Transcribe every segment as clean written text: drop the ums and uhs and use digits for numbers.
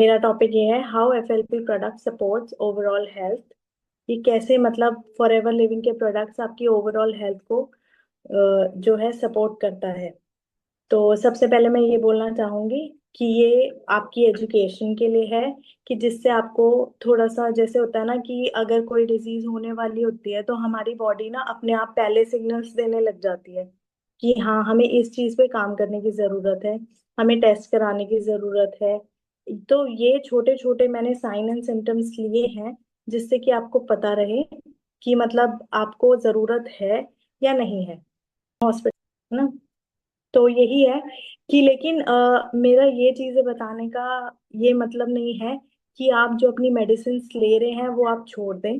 मेरा टॉपिक ये है how FLP product supports overall health. ये कैसे मतलब फॉरएवर लिविंग के प्रोडक्ट्स आपकी ओवरऑल हेल्थ को जो है सपोर्ट करता है। तो सबसे पहले मैं ये बोलना चाहूंगी कि ये आपकी एजुकेशन के लिए है, कि जिससे आपको थोड़ा सा जैसे होता है ना कि अगर कोई डिजीज होने वाली होती है तो हमारी बॉडी ना अपने आप पहले सिग्नल्स देने लग जाती है कि हाँ हमें इस चीज पे काम करने की जरूरत है, हमें टेस्ट कराने की जरूरत है। तो ये छोटे छोटे मैंने साइन एंड सिम्टम्स लिए हैं जिससे कि आपको पता रहे कि मतलब आपको जरूरत है या नहीं है हॉस्पिटल ना। तो यही है कि लेकिन मेरा ये चीजें बताने का ये मतलब नहीं है कि आप जो अपनी मेडिसिन ले रहे हैं वो आप छोड़ दें।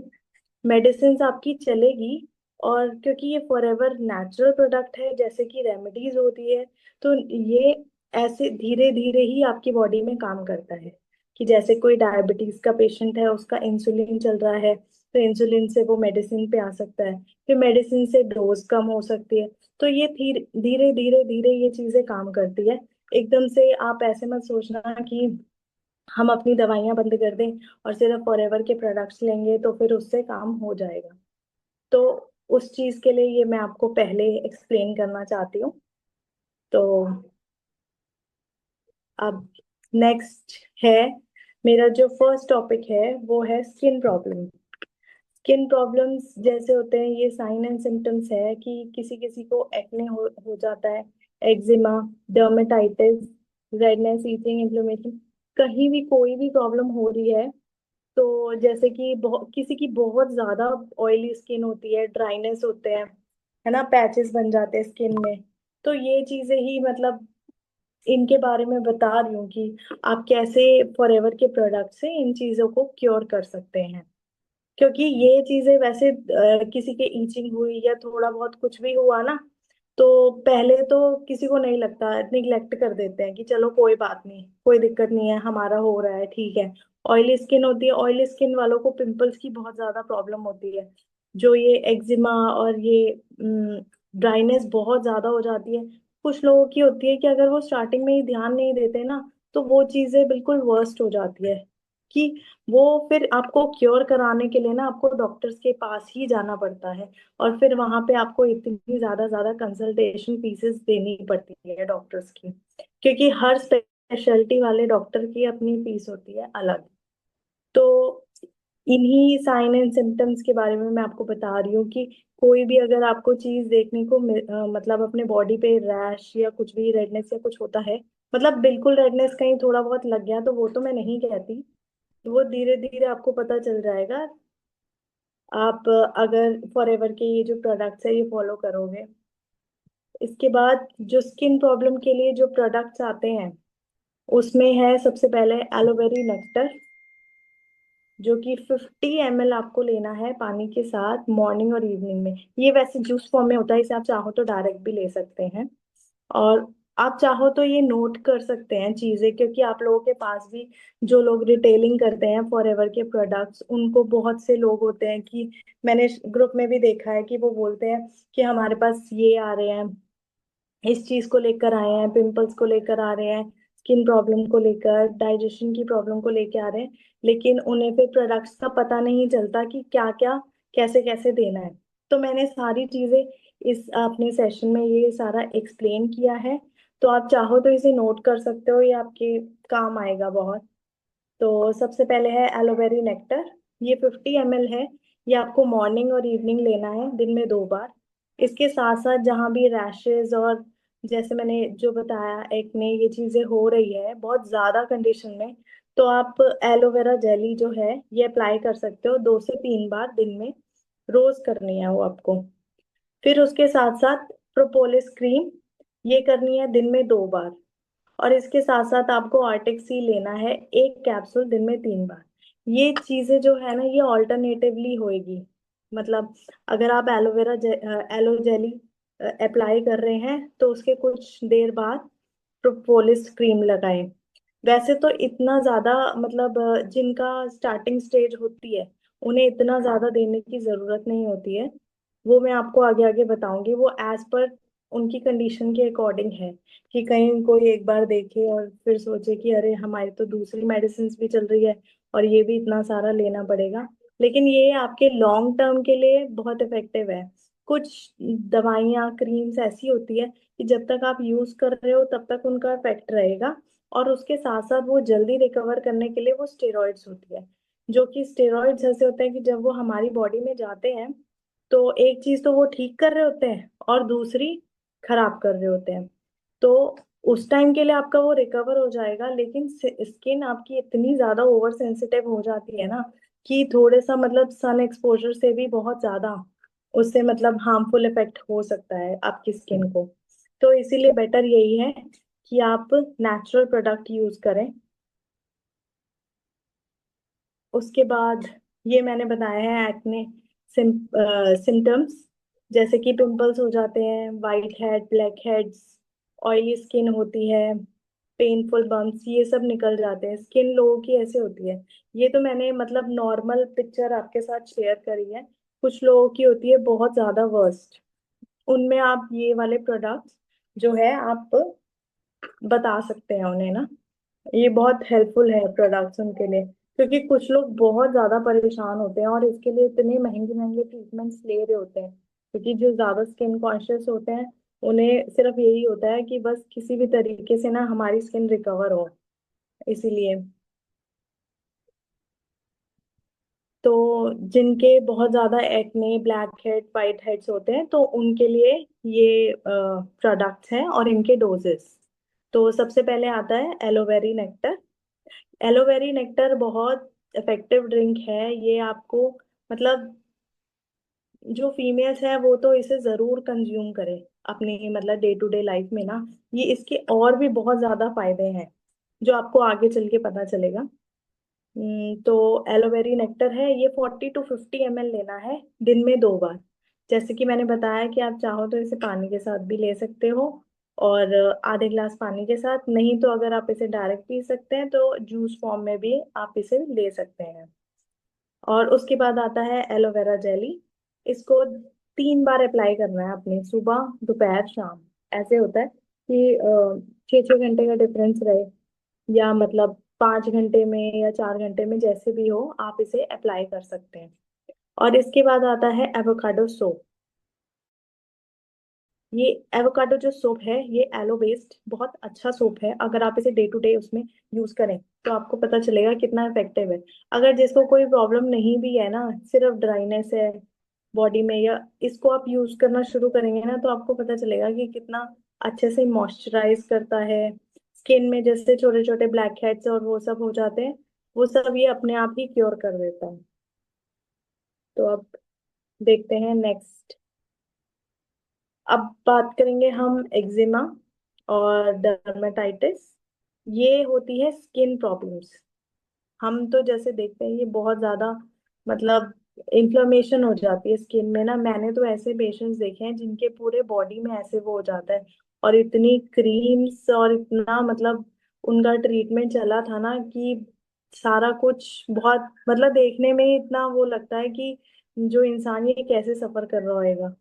मेडिसिन आपकी चलेगी, और क्योंकि ये फॉरएवर नेचुरल प्रोडक्ट है जैसे कि रेमेडीज होती है, तो ये ऐसे धीरे धीरे ही आपकी बॉडी में काम करता है। कि जैसे कोई डायबिटीज का पेशेंट है, उसका इंसुलिन चल रहा है, तो इंसुलिन से वो मेडिसिन पे आ सकता है, फिर मेडिसिन से डोज कम हो सकती है। तो ये धीरे धीरे धीरे धीरे ये चीजें काम करती है। एकदम से आप ऐसे मत सोचना कि हम अपनी दवाइयां बंद कर दें और सिर्फ फॉरएवर के प्रोडक्ट्स लेंगे तो फिर उससे काम हो जाएगा। तो उस चीज के लिए ये मैं आपको पहले एक्सप्लेन करना चाहती हूँ। तो अब नेक्स्ट है, मेरा जो फर्स्ट टॉपिक है वो है स्किन प्रॉब्लम। स्किन प्रॉब्लम्स जैसे होते हैं, ये साइन एंड सिम्टम्स है कि किसी किसी को एक्ने हो जाता है, eczema, dermatitis, redness, itching, inflammation. कहीं भी कोई भी प्रॉब्लम हो रही है, तो जैसे कि किसी की बहुत ज्यादा ऑयली स्किन होती है, ड्राइनेस होते हैं, है ना, पैचेस बन जाते हैं स्किन में। तो ये चीजें ही मतलब इनके बारे में बता रही हूँ कि आप कैसे फॉरएवर के प्रोडक्ट से इन चीजों को क्योर कर सकते हैं। क्योंकि ये चीजें वैसे किसी के ईचिंग हुई या थोड़ा बहुत कुछ भी हुआ ना, तो पहले तो किसी को नहीं लगता, निग्लेक्ट कर देते हैं कि चलो कोई बात नहीं, कोई दिक्कत नहीं है, हमारा हो रहा है, ठीक है। ऑयली स्किन होती है, ऑयली स्किन वालों को पिंपल्स की बहुत ज्यादा प्रॉब्लम होती है। जो ये एक्जिमा और ये ड्राइनेस बहुत ज्यादा हो जाती है। कुछ लोगों की होती है कि अगर वो स्टार्टिंग में ही ध्यान नहीं देते ना, तो वो चीजें बिल्कुल वर्स्ट हो जाती है। कि वो फिर आपको क्योर कराने के लिए ना आपको डॉक्टर्स के पास ही जाना पड़ता है, और फिर वहां पे आपको इतनी ज्यादा ज्यादा कंसल्टेशन फीसेस देनी पड़ती है डॉक्टर्स की, क्योंकि हर स्पेशलिटी वाले डॉक्टर की अपनी फीस होती है अलग। तो इन्हीं साइन एंड सिम्टम्स के बारे में मैं आपको बता रही हूँ कि कोई भी अगर आपको चीज देखने को मतलब अपने बॉडी पे रैश या कुछ भी रेडनेस या कुछ होता है, मतलब बिल्कुल रेडनेस कहीं थोड़ा बहुत लग गया तो वो तो मैं नहीं कहती, वो धीरे धीरे आपको पता चल जाएगा। आप अगर फॉरएवर के ये जो प्रोडक्ट्स है ये फॉलो करोगे। इसके बाद जो स्किन प्रॉब्लम के लिए जो प्रोडक्ट्स आते हैं, उसमें है सबसे पहले एलोवेरी नेक्टर, जो कि 50 ml आपको लेना है पानी के साथ मॉर्निंग और इवनिंग में। ये वैसे जूस फॉर्म में होता है, इसे आप चाहो तो डायरेक्ट भी ले सकते हैं, और आप चाहो तो ये नोट कर सकते हैं चीजें, क्योंकि आप लोगों के पास भी जो लोग रिटेलिंग करते हैं फॉरएवर के प्रोडक्ट्स, उनको बहुत से लोग होते हैं कि मैंने ग्रुप में भी देखा है कि वो बोलते हैं कि हमारे पास ये आ रहे हैं, इस चीज को लेकर आए हैं, पिंपल्स को लेकर आ रहे हैं, स्किन प्रॉब्लम को लेकर, डाइजेशन की प्रॉब्लम को लेकर आ रहे हैं, लेकिन उन्हें फिर प्रोडक्ट्स का पता नहीं चलता कि क्या क्या कैसे कैसे देना है। तो मैंने सारी चीजें इस अपने सेशन में ये सारा एक्सप्लेन किया है। तो आप चाहो तो इसे नोट कर सकते हो, ये आपके काम आएगा बहुत। तो सबसे पहले है एलोवेरी नेक्टर, ये 50 ml है। ये आपको मॉर्निंग और इवनिंग लेना है, दिन में 2 बार। इसके साथ साथ जहाँ भी रैशेज और जैसे मैंने जो बताया एक्ने, ये चीजें हो रही है बहुत ज्यादा कंडीशन में, तो आप एलोवेरा जेली जो है ये अप्लाई कर सकते हो 2 से 3 बार दिन में, रोज करनी है वो आपको। फिर उसके साथ साथ प्रोपोलिस क्रीम, ये करनी है दिन में 2 बार। और इसके साथ साथ आपको आर्टिक सी लेना है, 1 कैप्सूल दिन में 3 बार। ये चीजें जो है ना ये ऑल्टरनेटिवली होएगी। मतलब अगर आप एलो जेली अप्लाई कर रहे हैं तो उसके कुछ देर बाद प्रोपोलिस क्रीम लगाएं। वैसे तो इतना ज्यादा मतलब जिनका स्टार्टिंग स्टेज होती है उन्हें इतना ज्यादा देने की जरूरत नहीं होती है, वो मैं आपको आगे आगे बताऊंगी, वो एज पर उनकी कंडीशन के अकॉर्डिंग है, कि कहीं कोई एक बार देखे और फिर सोचे कि अरे हमारी तो दूसरी मेडिसिन भी चल रही है और ये भी इतना सारा लेना पड़ेगा। लेकिन ये आपके लॉन्ग टर्म के लिए बहुत इफेक्टिव है। कुछ दवाइयाँ क्रीम्स ऐसी होती है कि जब तक आप यूज कर रहे हो तब तक उनका इफेक्ट रहेगा, और उसके साथ साथ वो जल्दी रिकवर करने के लिए वो स्टेरॉइड्स होती है। जो कि स्टेरॉइड्स ऐसे होते हैं कि जब वो हमारी बॉडी में जाते हैं तो एक चीज तो वो ठीक कर रहे होते हैं और दूसरी खराब कर रहे होते हैं। तो उस टाइम के लिए आपका वो रिकवर हो जाएगा, लेकिन स्किन आपकी इतनी ज्यादा ओवर सेंसिटिव हो जाती है ना कि थोड़े सा मतलब सन एक्सपोजर से भी बहुत ज्यादा उससे मतलब हार्मफुल इफेक्ट हो सकता है आपकी स्किन को। तो इसीलिए बेटर यही है कि आप नेचुरल प्रोडक्ट यूज करें। उसके बाद ये मैंने बताया है एक्ने सिम्टम्स, जैसे कि पिंपल्स हो जाते हैं, white head, black heads, oily skin होती है, पेनफुल बम्प्स, ये सब निकल जाते हैं। स्किन लोगों की ऐसे होती है। ये तो मैंने मतलब नॉर्मल पिक्चर आपके साथ शेयर करी है। कुछ लोगों की होती है बहुत ज्यादा वर्स्ट। उनमें आप ये वाले प्रोडक्ट्स जो है आप बता सकते हैं उन्हें ना। ये बहुत हेल्पफुल है प्रोडक्ट्स उनके लिए, क्योंकि कुछ लोग बहुत ज्यादा परेशान होते हैं और इसके लिए इतने महंगे महंगे ट्रीटमेंट्स ले रहे होते हैं। क्योंकि जो ज्यादा स्किन कॉन्शियस होते हैं उन्हें सिर्फ यही होता है कि बस किसी भी तरीके से ना हमारी स्किन रिकवर हो। इसीलिए तो जिनके बहुत ज्यादा acne, black head, white heads होते हैं तो उनके लिए ये प्रोडक्ट्स हैं और इनके डोजेस। तो सबसे पहले आता है एलोवेरी नेक्टर। एलोवेरी नेक्टर बहुत इफेक्टिव ड्रिंक है। ये आपको मतलब जो फीमेल्स है वो तो इसे जरूर कंज्यूम करें अपनी मतलब डे टू डे लाइफ में ना। ये इसके और भी बहुत ज्यादा फायदे हैं जो आपको आगे चल के पता चलेगा। तो एलोवेरी नेक्टर है, ये 40 to 50 ml लेना है दिन में 2 बार। जैसे कि मैंने बताया कि आप चाहो तो इसे पानी के साथ भी ले सकते हो, और आधे ग्लास पानी के साथ, नहीं तो अगर आप इसे डायरेक्ट पी सकते हैं तो जूस फॉर्म में भी आप इसे ले सकते हैं। और उसके बाद आता है एलोवेरा जेली। इसको 3 बार अप्लाई करना है अपने, सुबह दोपहर शाम। ऐसे होता है कि 6 6 घंटे का डिफरेंस रहे, या मतलब 5 घंटे में या 4 घंटे में, जैसे भी हो आप इसे अप्लाई कर सकते हैं। और इसके बाद आता है एवोकाडो सोप। ये एवोकाडो जो सोप है ये एलो बेस्ड बहुत अच्छा सोप है। अगर आप इसे डे टू डे उसमें यूज करें तो आपको पता चलेगा कितना इफेक्टिव है। अगर जिसको कोई प्रॉब्लम नहीं भी है ना, सिर्फ ड्राइनेस है बॉडी में, या इसको आप यूज करना शुरू करेंगे ना तो आपको पता चलेगा कि कितना अच्छे से मॉइस्चराइज करता है स्किन में। जैसे छोटे छोटे ब्लैक हेड्स और वो सब हो जाते हैं, वो सब ये अपने आप ही क्योर कर देता है। तो अब देखते हैं नेक्स्ट। अब बात करेंगे हम एक्जिमा और डर्मेटाइटिस। ये होती है स्किन प्रॉब्लम्स। हम तो जैसे देखते हैं ये बहुत ज्यादा मतलब इन्फ्लेमेशन हो जाती है स्किन में ना। मैंने तो ऐसे पेशेंट्स देखे हैं जिनके पूरे बॉडी में ऐसे वो हो जाता है, और इतनी क्रीम्स और इतना मतलब उनका ट्रीटमेंट चला था ना कि सारा कुछ बहुत मतलब देखने में ही इतना वो लगता है कि जो इंसान ये कैसे सफर कर रहा होगा।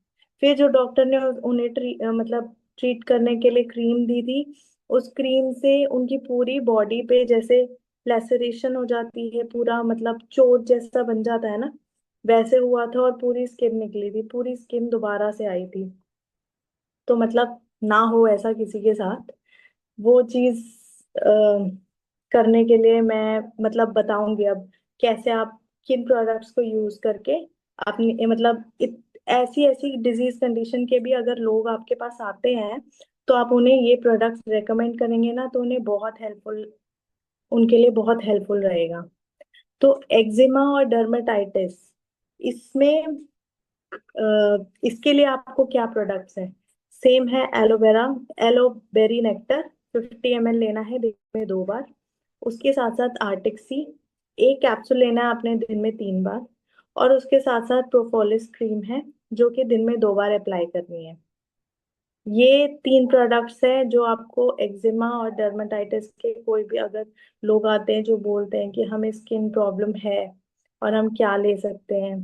फिर जो डॉक्टर ने उन्हें मतलब ट्रीट करने के लिए क्रीम दी थी, उस क्रीम से उनकी पूरी बॉडी पे जैसे लेसरेशन हो जाती है, पूरा मतलब चोट जैसा बन जाता है ना, वैसे हुआ था और पूरी स्किन निकली थी, पूरी स्किन दोबारा से आई थी। तो मतलब ना हो ऐसा किसी के साथ। वो चीज करने के लिए मैं मतलब बताऊंगी अब कैसे आप किन प्रोडक्ट्स को यूज करके अपनी मतलब ऐसी ऐसी डिजीज कंडीशन के भी अगर लोग आपके पास आते हैं तो आप उन्हें ये प्रोडक्ट्स रेकमेंड करेंगे ना तो उन्हें बहुत हेल्पफुल, उनके लिए बहुत हेल्पफुल रहेगा। तो एक्जिमा और डर्मेटाइटिस, इसमें इसके लिए आपको क्या प्रोडक्ट्स हैं? सेम है एलोवेरा, एलोबेरी नेक्टर 50 ml लेना है दिन में 2 बार। उसके साथ साथ आर्टिक सी एक कैप्सूल लेना है आपने दिन में 3 बार। और उसके साथ साथ प्रोपोलिस क्रीम है जो कि दिन में 2 बार अप्लाई करनी है। ये 3 प्रोडक्ट्स हैं जो आपको एक्जिमा और डर्मेटाइटिस के कोई भी अगर लोग आते हैं जो बोलते हैं कि हमें स्किन प्रॉब्लम है और हम क्या ले सकते हैं,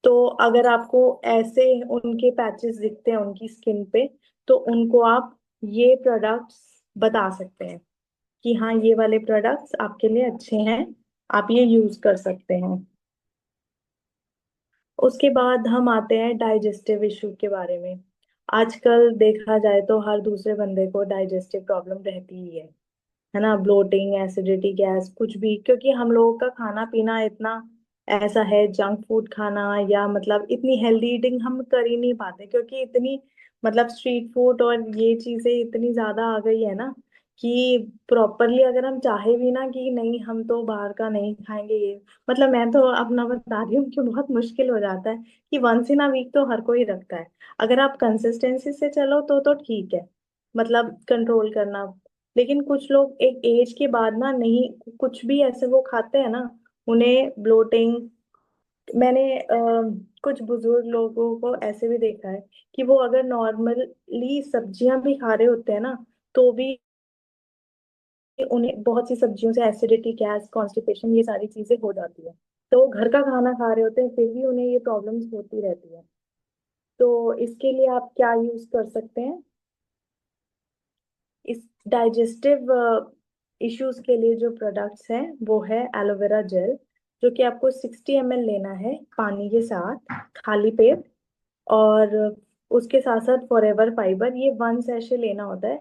तो अगर आपको ऐसे उनके पैचेस दिखते हैं उनकी स्किन पे, तो उनको आप ये प्रोडक्ट्स बता सकते हैं कि हाँ ये वाले प्रोडक्ट्स आपके लिए अच्छे हैं, आप ये यूज कर सकते हैं। उसके बाद हम आते हैं डाइजेस्टिव इशू के बारे में। आजकल देखा जाए तो हर दूसरे बंदे को डाइजेस्टिव प्रॉब्लम रहती ही है ना, ब्लोटिंग, एसिडिटी, गैस, कुछ भी, क्योंकि हम लोगों का खाना पीना इतना ऐसा है, जंक फूड खाना, या मतलब इतनी हेल्दी ईटिंग हम कर ही नहीं पाते, क्योंकि इतनी मतलब स्ट्रीट फूड और ये चीजें इतनी ज्यादा आ गई है ना कि प्रॉपरली अगर हम चाहे भी ना कि नहीं हम तो बाहर का नहीं खाएंगे, ये मतलब मैं तो अपना बता रही हूँ कि बहुत मुश्किल हो जाता है कि वंस इन अ वीक तो हर कोई रखता है। अगर आप कंसिस्टेंसी से चलो तो ठीक है, मतलब कंट्रोल करना। लेकिन कुछ लोग एक एज के बाद ना नहीं, कुछ भी ऐसे वो खाते हैं ना, उन्हें ब्लोटिंग। मैंने कुछ बुजुर्ग लोगों को ऐसे भी देखा है कि वो अगर नॉर्मली सब्जियां भी खा रहे होते हैं ना, तो भी उन्हें बहुत सी सब्जियों से एसिडिटी, गैस, कॉन्स्टिपेशन, ये सारी चीजें हो जाती है। तो वो घर का खाना खा रहे होते हैं फिर भी उन्हें ये प्रॉब्लम्स होती रहती है। तो इसके लिए आप क्या यूज कर सकते हैं, इस डाइजेस्टिव इश्यूज के लिए जो प्रोडक्ट्स हैं वो है एलोवेरा जेल, जो कि आपको 60 ml लेना है पानी के साथ, खाली पेट। और उसके साथ साथ फॉरएवर फाइबर, ये 1 सैशे लेना होता है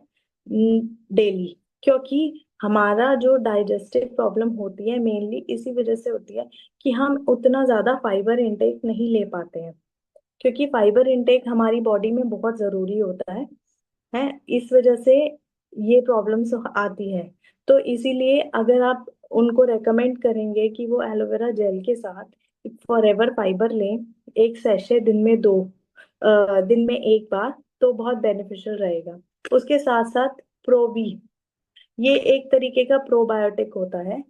डेली। क्योंकि हमारा जो डाइजेस्टिव प्रॉब्लम होती है मेनली इसी वजह से होती है कि हम उतना ज्यादा फाइबर इंटेक नहीं ले पाते हैं, क्योंकि फाइबर इंटेक हमारी बॉडी में बहुत जरूरी होता है, इस वजह से ये प्रॉब्लम्स आती है। तो इसीलिए अगर आप उनको रेकमेंड करेंगे कि वो एलोवेरा जेल के साथ फॉरएवर फाइबर लें, 1 सैशे दिन में दिन में एक बार, तो बहुत बेनिफिशियल रहेगा। उसके साथ साथ प्रोबी, ये एक तरीके का प्रोबायोटिक होता है।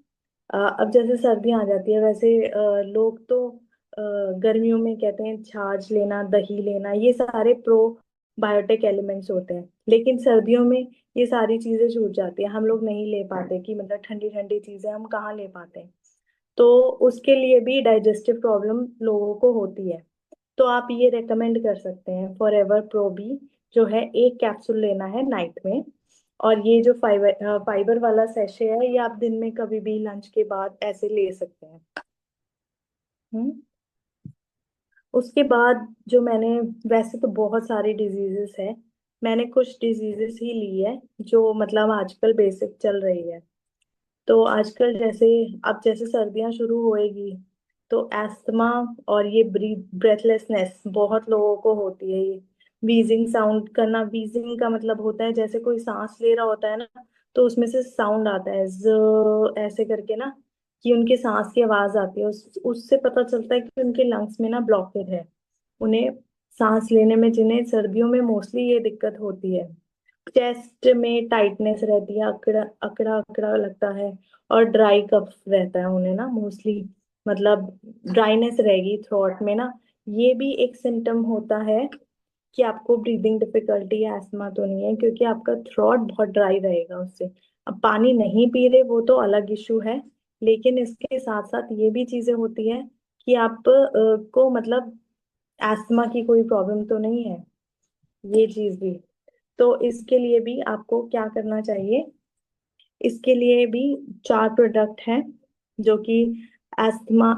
अब जैसे सर्दियां आ जाती है वैसे लोग तो गर्मियों में कहते हैं छाछ लेना, दही लेना, ये सारे प्रोबायोटिक एलिमेंट्स होते हैं। लेकिन सर्दियों में ये सारी चीजें छूट जाती है, हम लोग नहीं ले पाते, कि मतलब ठंडी ठंडी चीजें हम कहाँ ले पाते हैं। तो उसके लिए भी डाइजेस्टिव प्रॉब्लम लोगों को होती है, तो आप ये रेकमेंड कर सकते हैं फॉर एवर प्रोबी, जो है 1 कैप्सूल लेना है नाइट में। और ये जो फाइबर फाइबर वाला सैशे है, ये आप दिन में कभी भी लंच के बाद ऐसे ले सकते हैं। हम्म। उसके बाद जो मैंने, वैसे तो बहुत सारी डिजीजेस है, मैंने कुछ डिजीजेस ही ली है जो मतलब आजकल बेसिक चल रही है। तो आजकल जैसे, अब जैसे सर्दियां शुरू होएगी, तो एस्थमा और ये ब्रेथलेसनेस बहुत लोगों को होती है। ये वीजिंग साउंड करना, वीजिंग का मतलब होता है जैसे कोई सांस ले रहा होता है ना, तो उसमें से साउंड आता है ऐसे करके ना, कि उनके सांस की आवाज आती है, उससे पता चलता है कि उनके लंग्स में ना ब्लॉकेज है। उन्हें सांस लेने में, जिन्हें सर्दियों में मोस्टली ये दिक्कत होती है। चेस्ट में टाइटनेस रहती है, अकड़ा अकड़ा अकड़ा लगता है, और ड्राई कफ रहता है उन्हें ना मोस्टली, मतलब ड्राइनेस रहेगी थ्रोट में ना। ये भी एक सिम्टम होता है कि आपको ब्रीदिंग डिफिकल्टी या एस्मा तो नहीं है, क्योंकि आपका थ्रोट बहुत ड्राई रहेगा उससे। अब पानी नहीं पी रहे वो तो अलग इशू है, लेकिन इसके साथ साथ ये भी चीजें होती है कि आप को मतलब एस्मा की कोई प्रॉब्लम तो नहीं है, ये चीज भी। तो इसके लिए भी आपको क्या करना चाहिए, इसके लिए भी 4 प्रोडक्ट हैं जो कि एस्थमा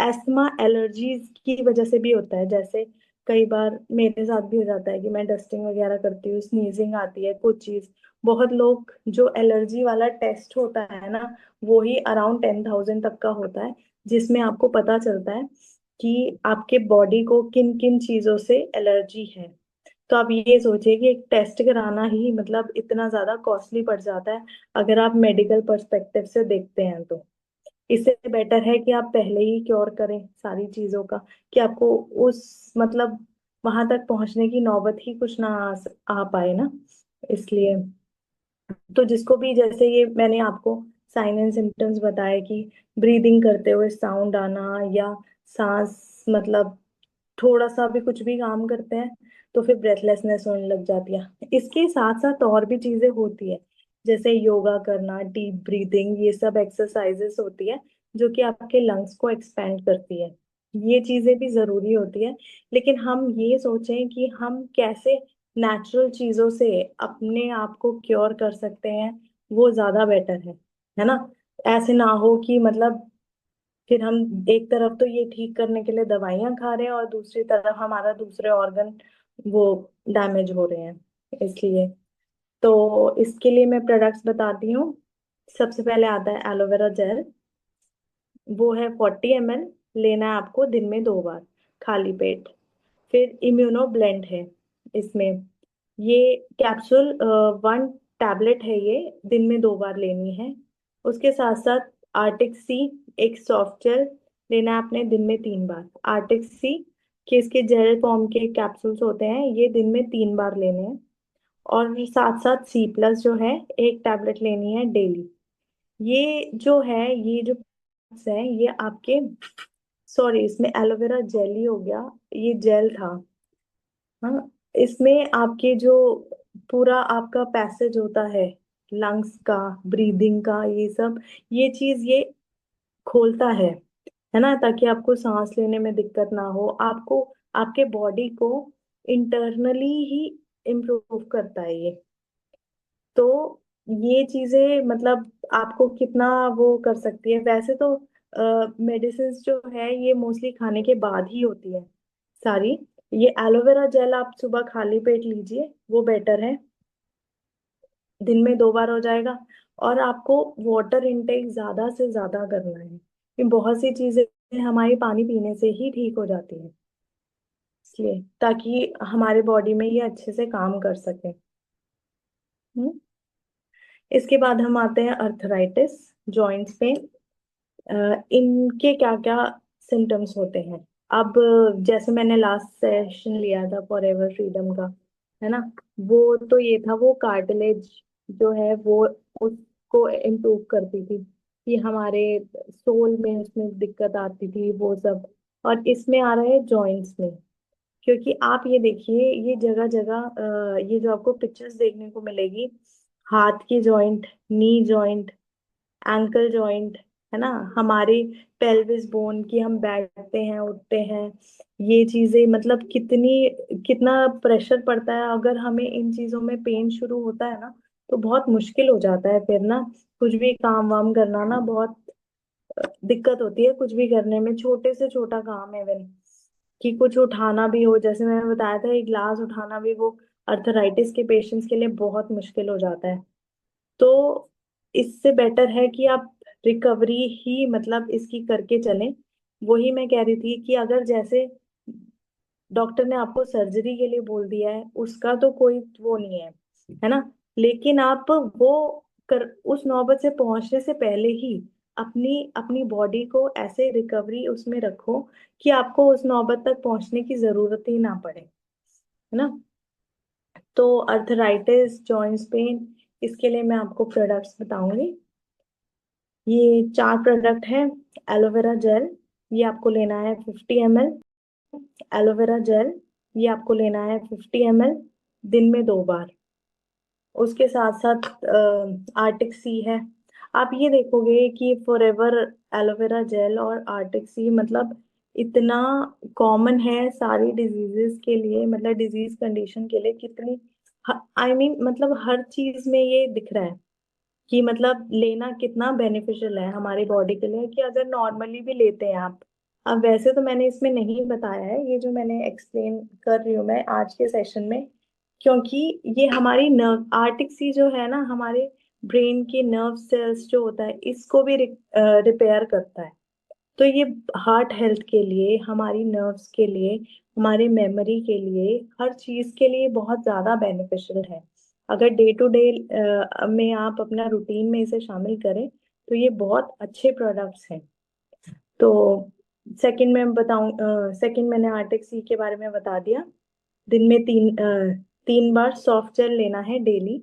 एस्थमा एलर्जीज की वजह से भी होता है। जैसे कई बार मेरे साथ भी हो जाता है कि मैं डस्टिंग वगैरह करती हूँ, स्नीजिंग आती है कुछ चीज। बहुत लोग जो एलर्जी वाला टेस्ट होता है ना, वो ही अराउंड 10,000 तक का होता है, जिसमें आपको पता चलता है कि आपके बॉडी को किन किन चीजों से एलर्जी है। तो आप ये सोचिए कि एक टेस्ट कराना ही मतलब इतना ज्यादा कॉस्टली पड़ जाता है, अगर आप मेडिकल पर्सपेक्टिव से देखते हैं तो। इससे बेटर है कि आप पहले ही क्योर करें सारी चीजों का, कि आपको उस मतलब वहां तक पहुंचने की नौबत ही कुछ ना आ पाए ना, इसलिए। तो जिसको भी, जैसे ये मैंने आपको साइन एंड सिम्टम्स बताए कि ब्रीदिंग करते हुए साउंड आना, या सांस मतलब थोड़ा सा भी कुछ भी काम करते हैं तो फिर ब्रेथलेसनेस होने लग जाती है। इसके साथ साथ और भी चीजें होती है, जैसे योगा करना, डीप ब्रीदिंग, ये सब एक्सरसाइजेस होती है जो कि आपके लंग्स को एक्सपेंड करती है। ये चीजें भी जरूरी होती है, लेकिन हम ये सोचें कि हम कैसे नेचुरल चीजों से अपने आप को क्योर कर सकते हैं, वो ज्यादा बेटर है ना। ऐसे ना हो कि मतलब फिर हम एक तरफ तो ये ठीक करने के लिए दवाइयां खा रहे हैं और दूसरी तरफ हमारा दूसरे ऑर्गन वो डैमेज हो रहे हैं। इसलिए तो इसके लिए मैं प्रोडक्ट्स बताती हूँ। सबसे पहले आता है एलोवेरा जेल। वो है 40 ml, लेना है आपको दिन में 2 बार खाली पेट। फिर इम्यूनो ब्लेंड है इसमें, ये कैप्सूल 1 टैबलेट है, ये दिन में 2 बार लेनी है। उसके साथ साथ आर्टिक सी, एक सॉफ्ट जेल, लेना है आपने दिन में 3 बार। आर्टिक सी के इसके जेल फॉर्म के कैप्सूल्स होते हैं, ये दिन में 3 बार लेने हैं। और साथ साथ सी प्लस जो है, 1 टैबलेट लेनी है डेली। ये जो है, ये जो है ये आपके, सॉरी इसमें एलोवेरा जेल ही हो गया, ये जेल था। हाँ, इसमें आपके जो पूरा आपका पैसेज होता है लंग्स का, ब्रीदिंग का, ये सब, ये चीज ये खोलता है ना, ताकि आपको सांस लेने में दिक्कत ना हो आपको, आपके बॉडी को इंटरनली ही इम्प्रूव करता है ये। तो ये चीजें मतलब आपको कितना वो कर सकती है। वैसे तो मेडिसिन जो है ये मोस्टली खाने के बाद ही होती है सारी। ये एलोवेरा जेल आप सुबह खाली पेट लीजिए, वो बेटर है, दिन में 2 बार हो जाएगा। और आपको वाटर इनटेक ज्यादा से ज्यादा करना है, कि बहुत सी चीजें हमारी पानी पीने से ही ठीक हो जाती है, इसलिए ताकि हमारे बॉडी में ये अच्छे से काम कर सके। हम्म। इसके बाद हम आते हैं अर्थराइटिस, जॉइंट्स पे। इनके क्या क्या सिम्टम्स होते हैं। अब जैसे मैंने लास्ट सेशन लिया था फॉर एवर फ्रीडम का, है ना, वो तो ये था, वो कार्टिलेज जो है वो उसको इम्प्रूव करती थी, कि हमारे सोल में उसमें दिक्कत आती थी वो सब। और इसमें आ रहा है जॉइंट्स में, क्योंकि आप ये देखिए, ये जगह जगह ये जो आपको पिक्चर्स देखने को मिलेगी, हाथ की joint, knee joint, ankle joint, है ना, हमारी पेल्विस बोन की, हम बैठते हैं उठते हैं, ये चीजें मतलब कितनी, कितना प्रेशर पड़ता है। अगर हमें इन चीजों में पेन शुरू होता है ना, तो बहुत मुश्किल हो जाता है फिर ना, कुछ भी काम वाम करना ना बहुत दिक्कत होती है, कुछ भी करने में, छोटे से छोटा काम है इवन, कि कुछ उठाना भी हो, जैसे मैंने बताया था एक गिलास उठाना भी, वो अर्थराइटिस के पेशेंट्स के लिए बहुत मुश्किल हो जाता है। तो इससे बेटर है कि आप रिकवरी ही मतलब इसकी करके चलें। वही मैं कह रही थी कि अगर जैसे डॉक्टर ने आपको सर्जरी के लिए बोल दिया है, उसका तो कोई वो नहीं है ना, लेकिन आप वो कर, उस नौबत से पहुंचने से पहले ही अपनी अपनी बॉडी को ऐसे रिकवरी उसमें रखो कि आपको उस नौबत तक पहुंचने की जरूरत ही ना पड़े, है ना। तो अर्थराइटिस, जॉइंट्स पेन, इसके लिए मैं आपको प्रोडक्ट्स बताऊंगी। ये 4 प्रोडक्ट हैं। एलोवेरा जेल, ये आपको लेना है 50 ml। एलोवेरा जेल, ये आपको लेना है 50 ml, दिन में 2 बार। उसके साथ साथ आर्टिक सी है। आप ये देखोगे कि फॉरएवर एलोवेरा जेल और आर्टिक सी मतलब इतना कॉमन है सारी डिजीजेस के लिए, मतलब डिजीज कंडीशन के लिए कितनी, आई मीन मतलब हर चीज में ये दिख रहा है कि मतलब लेना कितना बेनिफिशियल है हमारी बॉडी के लिए, कि अगर नॉर्मली भी लेते हैं आप। अब वैसे तो मैंने इसमें नहीं बताया है, ये जो मैंने एक्सप्लेन कर रही हूँ मैं आज के सेशन में, क्योंकि ये हमारी नर्व, आर्टिक सी जो है ना, हमारे ब्रेन के नर्व सेल्स जो होता है इसको भी रिपेयर करता है। तो ये हार्ट हेल्थ के लिए, हमारी नर्व्स के लिए, हमारी मेमोरी के लिए, हर चीज के लिए बहुत ज्यादा बेनिफिशियल है। अगर डे टू डे में आप अपना रूटीन में इसे शामिल करें, तो ये बहुत अच्छे प्रोडक्ट्स हैं। तो सेकंड में बताऊं, सेकंड मैंने आर्टिक सी के बारे में बता दिया। दिन में 3 बार सॉफ्ट जेल लेना है डेली।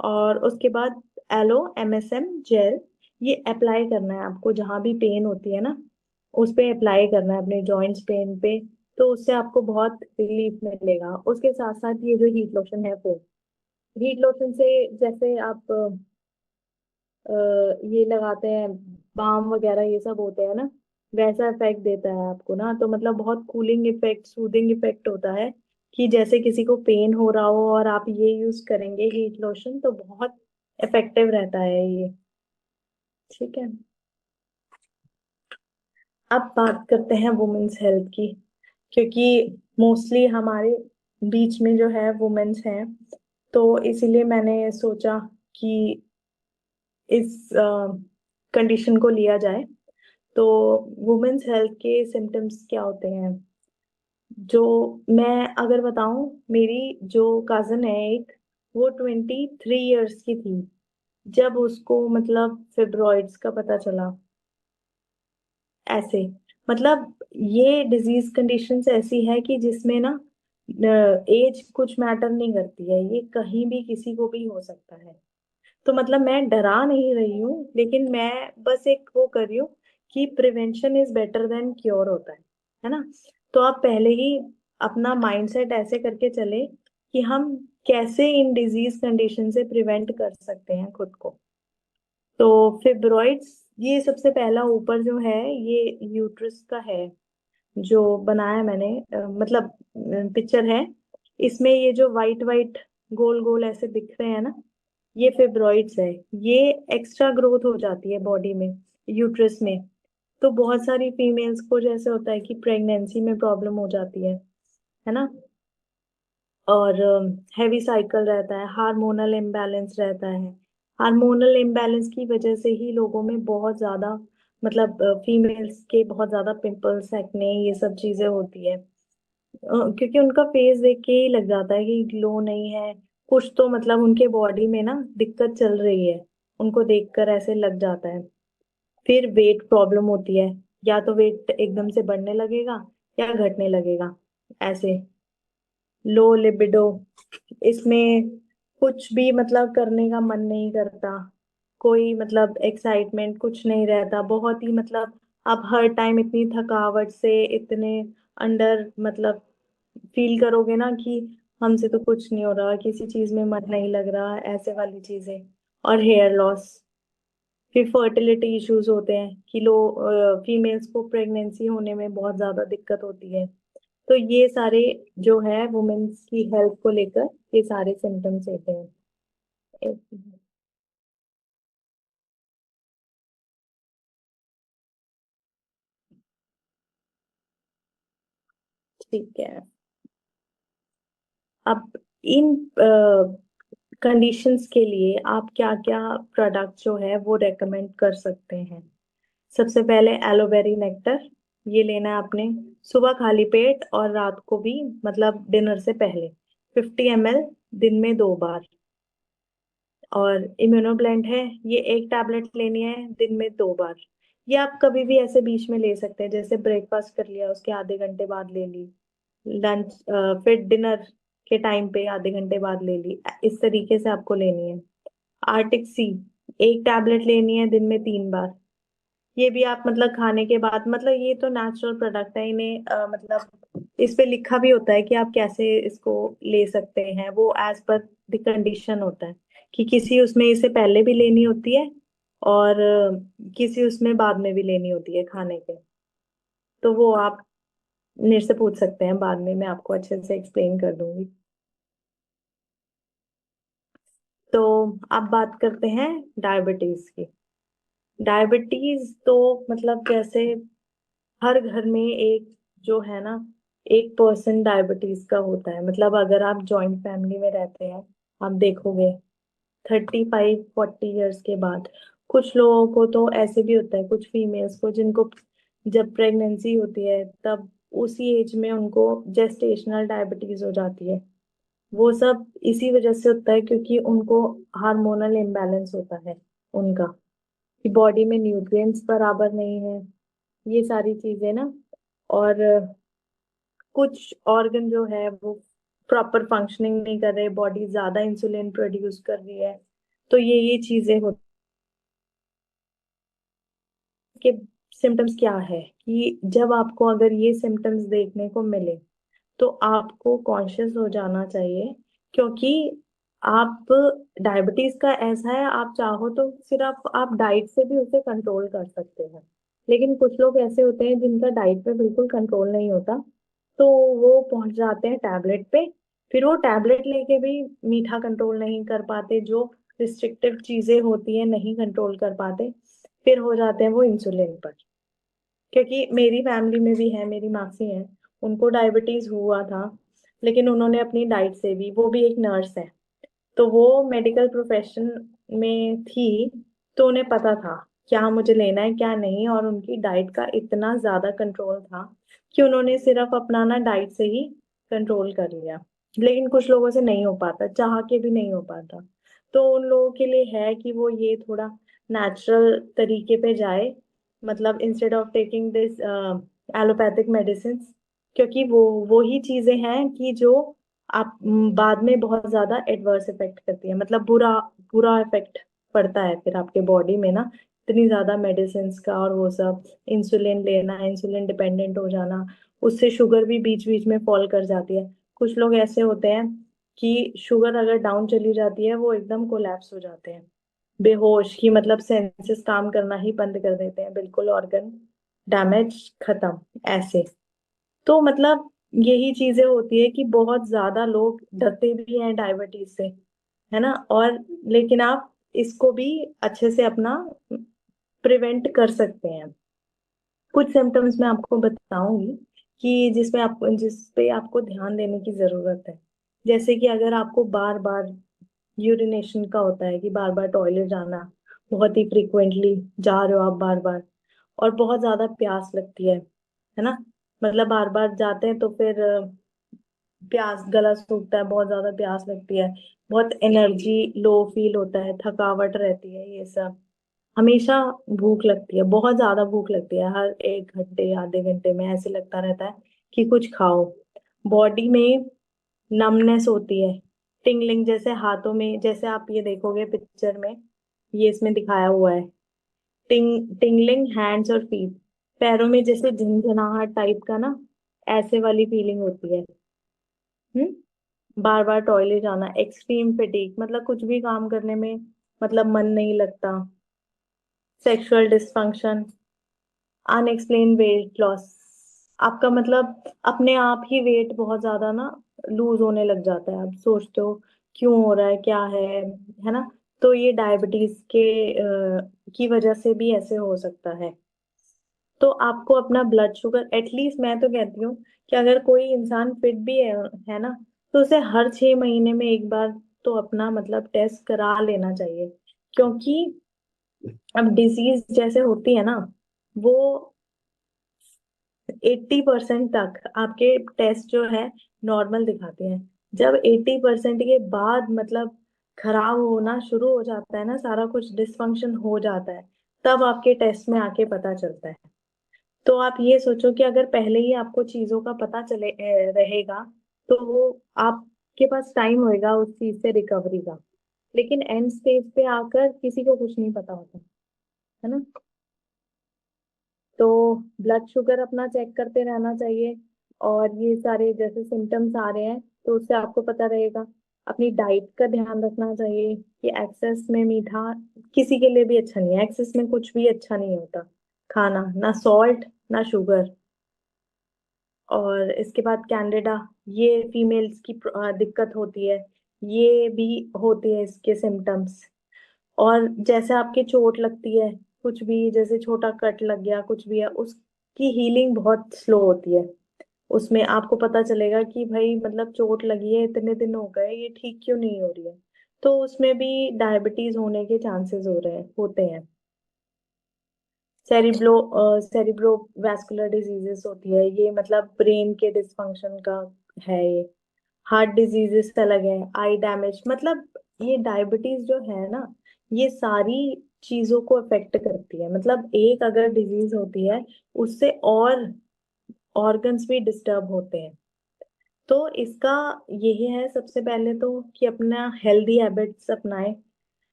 और उसके बाद एलो MSM जेल, ये अप्लाई करना है आपको जहां भी पेन होती है ना, उस पे अप्लाई करना है अपने जॉइंट्स पेन पे। तो उससे आपको बहुत रिलीफ मिलेगा। उसके साथ साथ ये जो हीट लोशन है वो, हीट लोशन से जैसे आप ये लगाते हैं, बाम वगैरह ये सब होते हैं ना, वैसा इफेक्ट देता है आपको ना, तो मतलब बहुत कूलिंग इफेक्ट, सूदिंग इफेक्ट होता है, कि जैसे किसी को पेन हो रहा हो और आप ये यूज करेंगे हीट लोशन, तो बहुत इफेक्टिव रहता है ये। ठीक है। अब बात करते हैं वुमेन्स हेल्थ की, क्योंकि मोस्टली हमारे बीच में जो है वुमेन्स हैं, तो इसीलिए मैंने सोचा कि इस कंडीशन को लिया जाए। तो वुमेन्स हेल्थ के सिम्टम्स क्या होते हैं, जो मैं अगर बताऊं, मेरी जो कजन है एक, वो 23 इयर्स की थी जब उसको मतलब फिब्रॉइड्स का पता चला। ऐसे मतलब ये डिजीज कंडीशंस ऐसी है कि जिसमें ना एज कुछ मैटर नहीं करती है, ये कहीं भी किसी को भी हो सकता है। तो मतलब मैं डरा नहीं रही हूँ, लेकिन मैं बस एक वो कर रही हूँ कि prevention is better than cure होता है ना। तो आप पहले ही अपना माइंडसेट ऐसे करके चले कि हम कैसे इन डिजीज कंडीशन से प्रिवेंट कर सकते हैं खुद को। तो फिब्रॉइड्स, ये सबसे पहला ऊपर जो है, ये यूट्रस का है, जो बनाया मैंने, मतलब पिक्चर है, इसमें ये जो वाइट वाइट गोल गोल ऐसे दिख रहे हैं ना, ये फिब्रॉइड्स है। ये एक्स्ट्रा ग्रोथ हो जाती है बॉडी में, यूट्रस में। तो बहुत सारी फीमेल्स को जैसे होता है कि प्रेगनेंसी में प्रॉब्लम हो जाती है ना, और हैवी साइकिल रहता है, हार्मोनल इम्बैलेंस रहता है। हार्मोनल इम्बैलेंस की वजह से ही लोगों में बहुत ज्यादा, मतलब फीमेल्स के बहुत ज्यादा पिंपल्स, एक्ने, ये सब चीजें होती है। क्योंकि उनका फेस देख के ही लग जाता है कि ग्लो नहीं है, कुछ तो मतलब उनके बॉडी में ना दिक्कत चल रही है, उनको देखकर ऐसे लग जाता है। फिर वेट प्रॉब्लम होती है, या तो वेट एकदम से बढ़ने लगेगा या घटने लगेगा ऐसे। लो लिबिडो, इसमें कुछ भी मतलब करने का मन नहीं करता, कोई मतलब एक्साइटमेंट कुछ नहीं रहता, बहुत ही मतलब आप हर टाइम इतनी थकावट से, इतने अंडर मतलब फील करोगे ना कि हमसे तो कुछ नहीं हो रहा, किसी चीज में मन नहीं लग रहा, ऐसे वाली चीजें। और हेयर लॉस। फिर फर्टिलिटी इश्यूज होते हैं कि लो फीमेल्स को प्रेगनेंसी होने में बहुत ज्यादा दिक्कत होती है। तो ये सारे जो है वुमेन्स की हेल्थ को लेकर, ये सारे सिम्टम्स होते हैं। ठीक है। अब इन कंडीशंस के लिए आप क्या क्या प्रोडक्ट जो है वो रेकमेंड कर सकते हैं। सबसे पहले एलोवेरी नेक्टर, ये लेना है आपने सुबह खाली पेट और रात को भी, मतलब डिनर से पहले, 50 ml दिन में 2 बार। और इम्यूनोब्लेंट है, ये एक टैबलेट लेनी है दिन में 2 बार। ये आप कभी भी ऐसे बीच में ले सकते हैं, जैसे ब्रेकफास्ट कर लिया उसके आधे घंटे बाद ले ली, लंच फिर डिनर के टाइम पे आधे घंटे बाद ले ली, इस तरीके से आपको लेनी है। आर्टिक सी, एक टैबलेट लेनी है दिन में 3 बार। ये भी आप मतलब खाने के बाद, मतलब ये तो नेचुरल प्रोडक्ट है, इन्हें मतलब इस पे लिखा भी होता है कि आप कैसे इसको ले सकते हैं, वो एज पर द कंडीशन होता है कि किसी उसमें इसे पहले भी लेनी होती है, और किसी उसमें बाद में भी लेनी होती है खाने के। तो वो आप मेरे से पूछ सकते हैं, बाद में मैं आपको अच्छे से एक्सप्लेन कर दूंगी। तो अब बात करते हैं डायबिटीज की। डायबिटीज तो मतलब जैसे हर घर में एक जो है ना, एक पर्सन डायबिटीज का होता है। मतलब अगर आप जॉइंट फैमिली में रहते हैं, आप देखोगे 35-40 इयर्स के बाद कुछ लोगों को तो ऐसे भी होता है, कुछ फीमेल्स को जिनको जब प्रेगनेंसी होती है तब उसी एज में उनको जेस्टेशनल डायबिटीज हो जाती है। वो सब इसी वजह से होता है क्योंकि उनको हार्मोनल इम्बैलेंस होता है उनका, कि बॉडी में न्यूट्रिएंट्स बराबर नहीं है, ये सारी चीजें ना। और कुछ ऑर्गन जो है वो प्रॉपर फंक्शनिंग नहीं कर रहे, बॉडी ज्यादा इंसुलिन प्रोड्यूस कर रही है। तो ये चीजें होती के सिम्टम्स क्या है, कि जब आपको अगर ये सिम्टम्स देखने को मिले तो आपको कॉन्शियस हो जाना चाहिए, क्योंकि आप, डायबिटीज का ऐसा है, आप चाहो तो सिर्फ आप डाइट से भी उसे कंट्रोल कर सकते हैं। लेकिन कुछ लोग ऐसे होते हैं जिनका डाइट पे बिल्कुल कंट्रोल नहीं होता, तो वो पहुंच जाते हैं टैबलेट पे। फिर वो टैबलेट लेके भी मीठा कंट्रोल नहीं कर पाते, जो रिस्ट्रिक्टिव चीजें होती हैं नहीं कंट्रोल कर पाते, फिर हो जाते हैं वो इंसुलिन पर। क्योंकि मेरी फैमिली में भी है, मेरी मासी है, उनको डायबिटीज हुआ था, लेकिन उन्होंने अपनी डाइट से भी, वो भी एक नर्स है, तो वो मेडिकल प्रोफेशन में थी, तो उन्हें पता था क्या मुझे लेना है क्या नहीं, और उनकी डाइट का इतना ज्यादा कंट्रोल था कि उन्होंने सिर्फ अपना ना डाइट से ही कंट्रोल कर लिया। लेकिन कुछ लोगों से नहीं हो पाता, चाह के भी नहीं हो पाता। तो उन लोगों के लिए है कि वो ये थोड़ा नेचुरल तरीके पे जाए, मतलब instead of taking this allopathic medicine. क्योंकि वो ही चीजें हैं कि जो आप बाद में बहुत ज्यादा एडवर्स इफेक्ट करती है, मतलब बुरा बुरा इफेक्ट पड़ता है फिर आपके बॉडी में ना, इतनी ज्यादा मेडिसिन का और वो सब, इंसुलिन लेना, इंसुलिन डिपेंडेंट हो जाना, उससे शुगर भी बीच बीच में फॉल कर जाती है। कुछ लोग ऐसे होते हैं कि शुगर अगर डाउन चली जाती है वो एकदम कोलैप्स हो जाते हैं, बेहोश, की मतलब सेंसेस काम करना ही बंद कर देते हैं, बिल्कुल ऑर्गन डैमेज, खत्म, ऐसे। तो मतलब यही चीजें होती है कि बहुत ज्यादा लोग डरते भी हैं डायबिटीज से, है ना। और लेकिन आप इसको भी अच्छे से अपना प्रिवेंट कर सकते हैं। कुछ सिम्टम्स मैं आपको बताऊंगी कि जिस पे आपको ध्यान देने की जरूरत है। जैसे कि अगर आपको बार बार यूरिनेशन का होता है, कि बार बार टॉयलेट जाना, बहुत ही फ्रिक्वेंटली जा रहे हो आप बार बार, और बहुत ज्यादा प्यास लगती है ना, मतलब बार बार जाते हैं तो फिर प्यास, गला सूखता है, बहुत ज्यादा प्यास लगती है, बहुत एनर्जी लो फील होता है, थकावट रहती है, ये सब। हमेशा भूख लगती है, बहुत ज्यादा भूख लगती है, हर 1 घंटे आधे घंटे में ऐसे लगता रहता है कि कुछ खाओ। बॉडी में नमनेस होती है, टिंगलिंग, जैसे हाथों में, जैसे आप ये देखोगे पिक्चर में, ये इसमें दिखाया हुआ है, टिंगलिंग हैंड्स और फीट, पैरों में जैसे झंझनाहट टाइप का ना, ऐसे वाली फीलिंग होती है। बार बार टॉयलेट जाना, एक्सट्रीम फटीग, मतलब कुछ भी काम करने में मतलब मन नहीं लगता, sexual dysfunction, unexplained weight loss, आपका मतलब अपने आप ही वेट बहुत ज्यादा ना लूज होने लग जाता है, आप सोचते हो क्यों हो रहा है, क्या है ना। तो ये डायबिटीज के की वजह से भी ऐसे हो सकता है। तो आपको अपना ब्लड शुगर, एटलीस्ट मैं तो कहती हूँ कि अगर कोई इंसान फिट भी है ना, तो उसे हर 6 महीने में एक बार तो अपना मतलब टेस्ट करा लेना चाहिए। क्योंकि अब डिजीज जैसे होती है ना, वो 80% तक आपके टेस्ट जो है नॉर्मल दिखाते हैं। जब 80% के बाद मतलब खराब होना शुरू हो जाता है ना, सारा कुछ डिसफंक्शन हो जाता है, तब आपके टेस्ट में आके पता चलता है। तो आप ये सोचो कि अगर पहले ही आपको चीजों का पता चले रहेगा, तो वो आपके पास टाइम होएगा उस चीज से रिकवरी का। लेकिन एंड स्टेज पे आकर किसी को कुछ नहीं पता होता, है ना। तो ब्लड शुगर अपना चेक करते रहना चाहिए। और ये सारे जैसे सिम्टम्स आ रहे हैं तो उससे आपको पता रहेगा। अपनी डाइट का ध्यान रखना चाहिए कि एक्सेस में मीठा किसी के लिए भी अच्छा नहीं है, एक्सेस में कुछ भी अच्छा नहीं होता खाना, ना सॉल्ट ना शुगर। और इसके बाद कैंडिडा, ये फीमेल्स की दिक्कत होती है, ये भी होती है इसके सिम्टम्स। और जैसे आपकी चोट लगती है, कुछ भी जैसे छोटा कट लग गया, कुछ भी है, उसकी हीलिंग बहुत स्लो होती है। उसमें आपको पता चलेगा कि भाई मतलब चोट लगी है, इतने दिन हो गए, ये ठीक क्यों नहीं हो रही है। तो उसमें भी डायबिटीज होने के चांसेस हो रहे हैं, होते हैं। सेरिब्रो वैस्कुलर डिजीजेस होती है, ये मतलब ब्रेन के डिसफंक्शन का है ये। हार्ट डिजीजेस अलग है, आई डैमेज, मतलब ये डायबिटीज जो है ना, ये सारी चीजों को अफेक्ट करती है। मतलब एक अगर डिजीज होती है, उससे और ऑर्गन्स भी डिस्टर्ब होते हैं। तो इसका यही है सबसे पहले तो कि अपना हेल्दी हैबिट्स अपनाएं।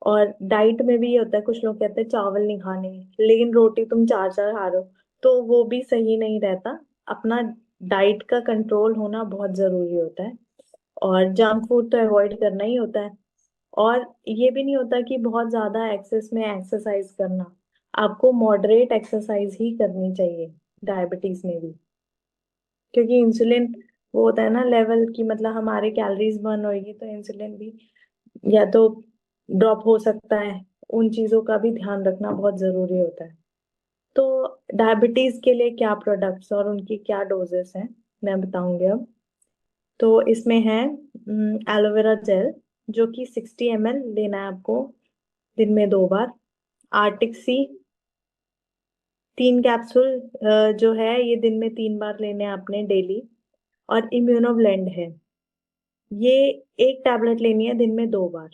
और डाइट में भी ये होता है, कुछ लोग कहते हैं चावल नहीं खाने, लेकिन रोटी तुम 4 4 खा रहे हो, तो वो भी सही नहीं रहता। अपना डाइट का कंट्रोल होना बहुत जरूरी होता है। और जंक फूड तो अवॉइड करना ही होता है। और ये भी नहीं होता कि बहुत ज्यादा एक्सेस में एक्सरसाइज करना। आपको मॉडरेट एक्सरसाइज ही करनी चाहिए डायबिटीज में भी, क्योंकि इंसुलिन वो होता है ना लेवल की, मतलब हमारे कैलोरीज बर्न होगी तो इंसुलिन भी या तो ड्रॉप हो सकता है। उन चीजों का भी ध्यान रखना बहुत जरूरी होता है। तो डायबिटीज के लिए क्या प्रोडक्ट्स और उनकी क्या डोजेस हैं, मैं बताऊंगी अब। तो इसमें है एलोवेरा जेल, जो कि 60 ml लेना है आपको दिन में 2 बार। आर्टिक सी 3 कैप्सूल जो है ये दिन में 3 बार लेने हैं आपने डेली। और इम्यूनोब्लेंड है, ये 1 टैबलेट लेनी है दिन में 2 बार।